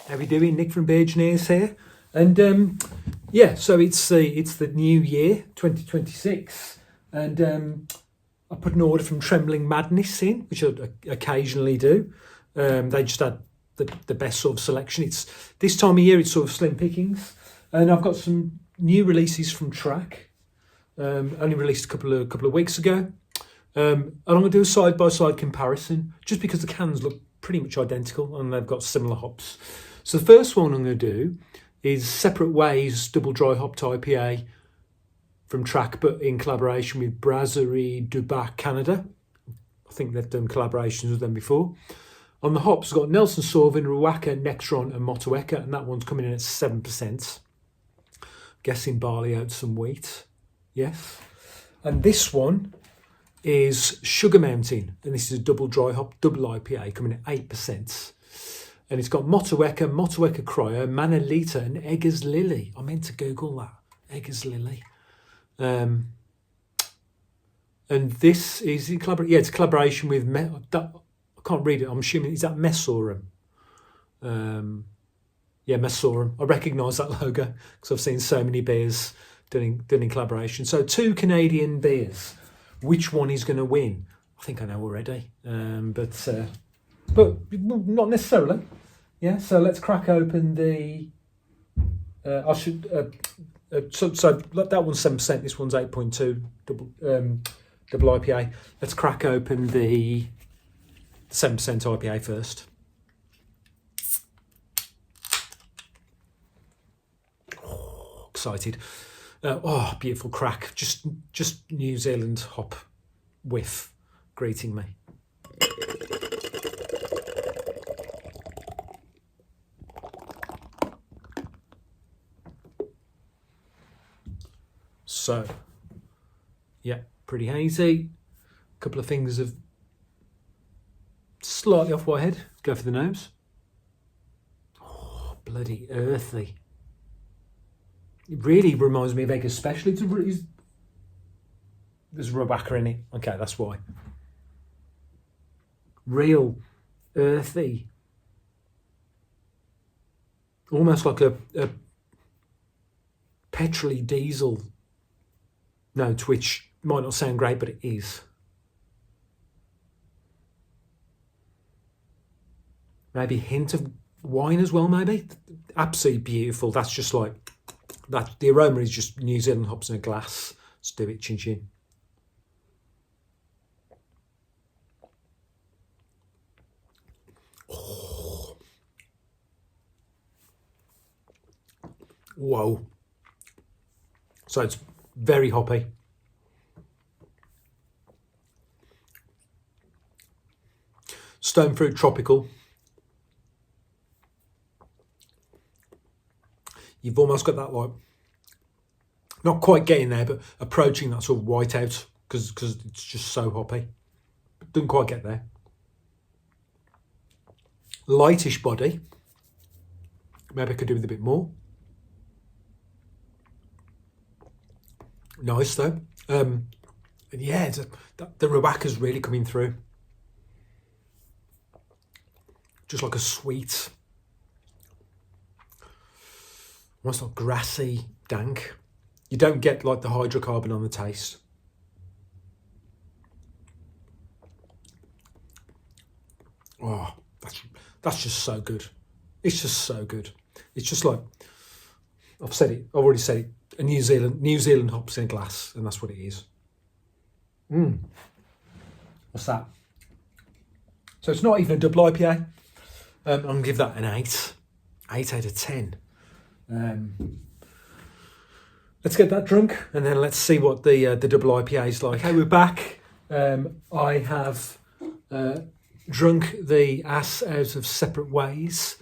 How we doing? Nick from Beer-Gineers here, and yeah, so it's the new year, 2026, and I put an order from Trembling Madness in, which I occasionally do. They just had the best sort of selection. It's this time of year, it's sort of slim pickings, and I've got some new releases from Track. Only released a couple of weeks ago, and I'm going to do a side by side comparison, just because the cans look pretty much identical and they've got similar hops. So the first one I'm going to do is Separate Ways Double Dry Hopped IPA from Track, but in collaboration with Brasserie du Bac Canada. I think they've done collaborations with them before. On the hops, I've got Nelson Sauvin, Ruaka, Nectron and Motueka, and that one's coming in at 7%. Guessing barley, oats and wheat. Yes. And this one is Sugar Mountain, and this is a double dry hop, double IPA, coming at 8%. And it's got Motueka, Motueka Cryo, Manolita and Eggers Lily. I meant to Google that. Eggers Lily. And this is in collaboration. Yeah, it's a collaboration with I can't read it. I'm assuming is that Messorum. Yeah, Messorum. I recognise that logo because I've seen so many beers done in collaboration. So 2 Canadian beers. Which one is going to win? I think I know already, but not necessarily. Yeah. So let's crack open the. I should. So that one's 7%. This one's 8.2 double IPA. Let's crack open the 7% IPA first. Oh, excited. Beautiful crack. Just New Zealand hop whiff greeting me. So, yeah, pretty hazy. A couple of things of slightly off my head. Go for the nose. Oh, bloody earthy. It really reminds me of Eggers Special. There's Ruaka in it. Okay, that's why. Real earthy. Almost like a petrol-y diesel note, which might not sound great, but it is. Maybe a hint of wine as well, maybe. Absolutely beautiful. That's just like that. The aroma is just New Zealand hops in a glass. Let's do it, chin chin. Oh. Whoa. So it's very hoppy. Stone fruit tropical. You've almost got that, like, not quite getting there, but approaching that sort of whiteout because it's just so hoppy. But doesn't quite get there. Lightish body. Maybe I could do with a bit more. Nice though. And yeah, the Ruaka's really coming through. Just like a sweet, almost like grassy, dank. You don't get like the hydrocarbon on the taste. Oh, that's just so good. It's just so good. It's just like I've already said it. A New Zealand hops in a glass, and that's what it is. What's that? So it's not even a double IPA. I'm gonna give that an 8. 8 out of 10. Let's get that drunk, and then let's see what the double IPA is like. Hey, we're back. I have drunk the ass out of Separate Ways,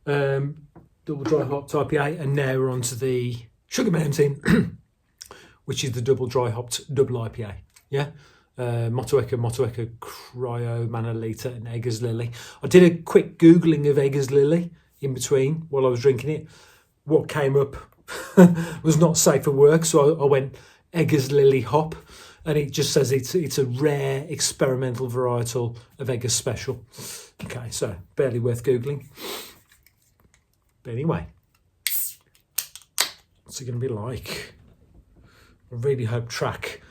double dry hopped IPA, and now we're on to the Sugar Mountain, which is the double dry hopped double IPA. Yeah. Motueka Cryo, Manolita and Eggers Lily. I did a quick Googling of Eggers Lily in between while I was drinking it. What came up was not safe for work, so I went Eggers Lily hop, and it just says it's a rare experimental varietal of Eggers Special. Okay, so barely worth Googling. But anyway, what's it going to be like? I really hope Track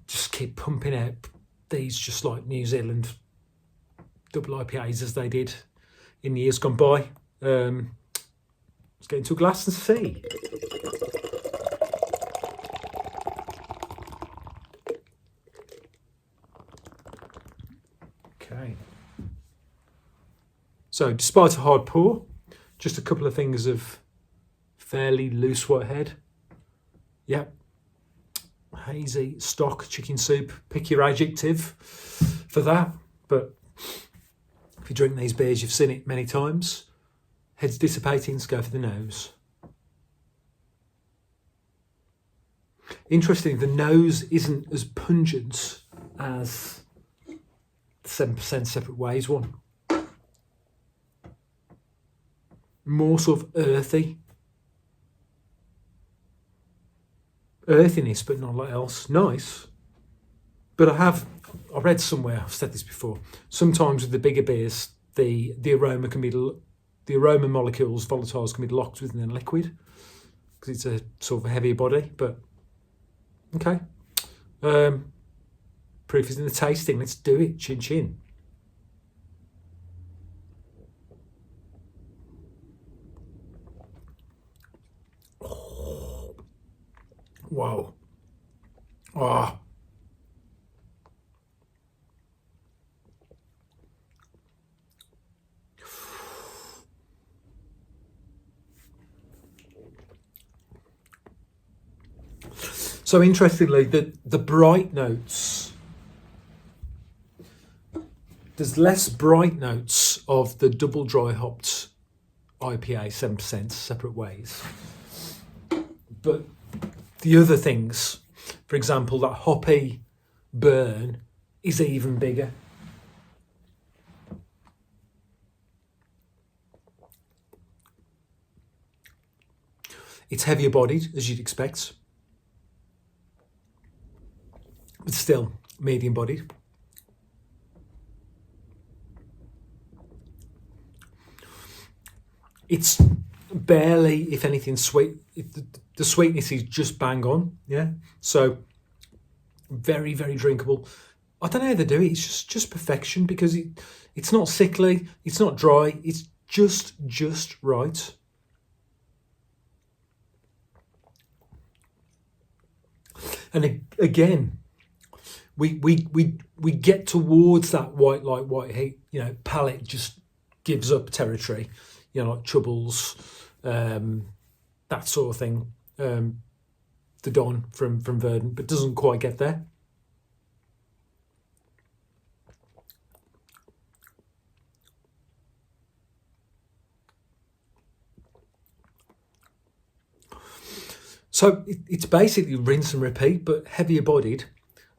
just keep pumping out these just like New Zealand double IPAs as they did in the years gone by. Let's get into a glass and see. Okay. So despite a hard pour, just a couple of fingers of fairly loose white head. Yep. Hazy stock chicken soup. Pick your adjective for that. But if you drink these beers, you've seen it many times. Head's dissipating, let's go for the nose. Interesting, the nose isn't as pungent as the 7% Separate Ways one. More sort of earthy. Earthiness, but not a lot else. Nice. But I read somewhere, I've said this before, sometimes with the bigger beers, the aroma can be, the aroma molecules, volatiles, can be locked within a liquid because it's a sort of a heavier body, but okay. Proof is in the tasting. Let's do it. Chin chin. Oh. Wow. Ah. So interestingly, the bright notes, there's less bright notes of the double dry hopped IPA 7% Separate Ways. But the other things, for example, that hoppy burn is even bigger. It's heavier bodied, as you'd expect, but still medium bodied. It's barely, if anything, sweet. The sweetness is just bang on, yeah. So very, very drinkable. I don't know how they do it. It's just perfection because it's not sickly, it's not dry. It's just right. And again, we get towards that white heat, palate just gives up territory, like Troubles, that sort of thing, the Don from Verdant, but doesn't quite get there. So it's basically rinse and repeat, but heavier bodied,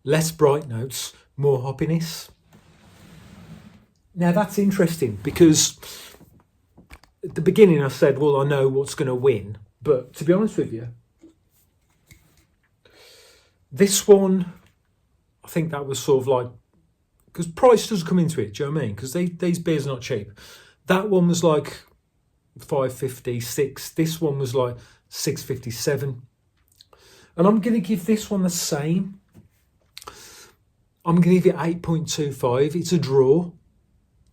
less bright notes, more hoppiness. Now that's interesting because at the beginning I said, well, I know what's going to win. But to be honest with you, this one, I think that was sort of like, because price does come into it, do you know what I mean? Because these beers are not cheap. That one was like $5.50, $6. This one was like $6.57. And I'm going to give this one the same. I'm going to give it 8.25. It's a draw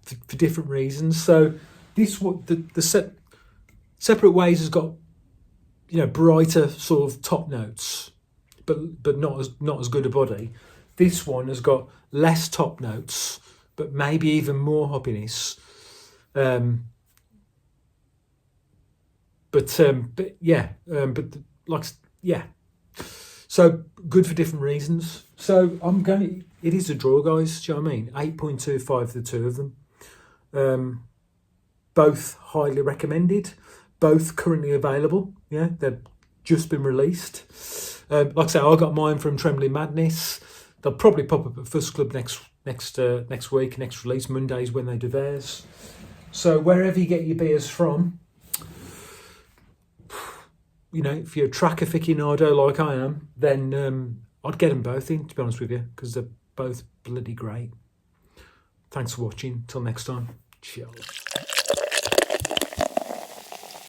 for different reasons. So this one, the Separate Ways has got, brighter sort of top notes, but not as good a body. This one has got less top notes, but maybe even more hoppiness. So good for different reasons. So it is a draw, guys. Do you know what I mean? 8.25 for the two of them. Both highly recommended. Both currently available. Yeah, they've just been released. Like I say, I got mine from Trembling Madness. They'll probably pop up at Fuss Club next week. Next release Mondays when they do theirs. So wherever you get your beers from, if you're a track aficionado like I am, then I'd get them both in, to be honest with you, because they're both bloody great. Thanks for watching. Till next time. Cheers.